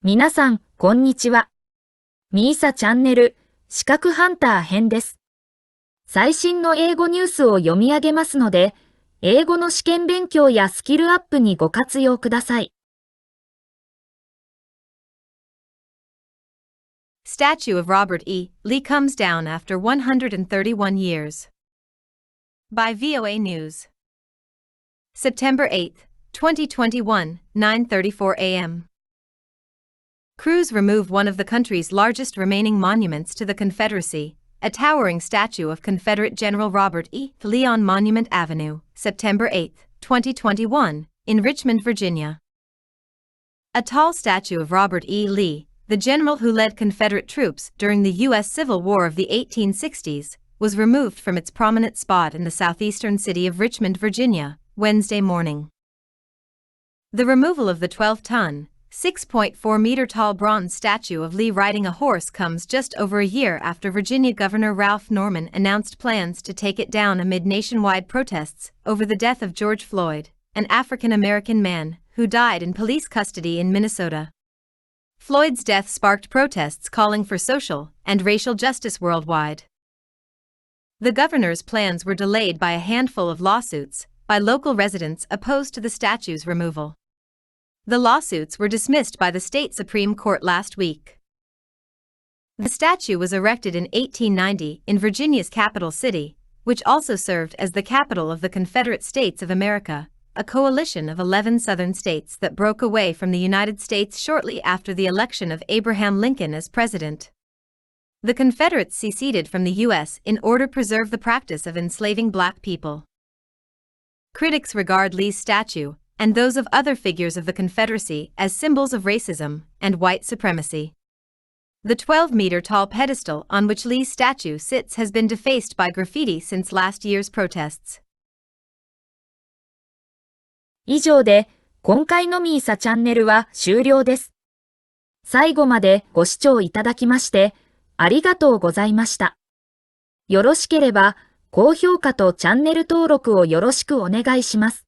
皆さん、こんにちは。みーさチャンネル、資格ハンター編です。最新の英語ニュースを読み上げますので、英語の試験勉強やスキルアップにご活用ください。Statue of Robert E. Lee comes down after 131 years. By VOA News. September 8, 2021, 9:34 a.m. Crews remove one of the country's largest remaining monuments to the Confederacy, a towering statue of Confederate General Robert E. Lee on Monument Avenue, September 8, 2021, in Richmond, Virginia. A tall statue of Robert E. Lee, the general who led Confederate troops during the U.S. Civil War of the 1860s, was removed from its prominent spot in the southeastern city of Richmond, Virginia, Wednesday morning. The removal of the 12-ton, 6.4-meter-tall bronze statue of Lee riding a horse comes just over a year after Virginia Governor Ralph Norman announced plans to take it down amid nationwide protests over the death of George Floyd, an African-American man who died in police custody in Minnesota. Floyd's death sparked protests calling for social and racial justice worldwide. The governor's plans were delayed by a handful of lawsuits by local residents opposed to the statue's removal. The lawsuits were dismissed by the state Supreme Court last week. The statue was erected in 1890 in Virginia's capital city, which also served as the capital of the Confederate States of America, a coalition of 11 southern states that broke away from the United States shortly after the election of Abraham Lincoln as president. The Confederates seceded from the U.S. in order to preserve the practice of enslaving black people. Critics regard Lee's statue and those of other figures of the Confederacy as symbols of racism and white supremacy. The 12-meter-tall pedestal on which Lee's statue sits has been defaced by graffiti since last year's protests. 以上で、今回のみーさチャンネルは終了です。最後までご視聴いただきまして、ありがとうございました。よろしければ、高評価とチャンネル登録をよろしくお願いします。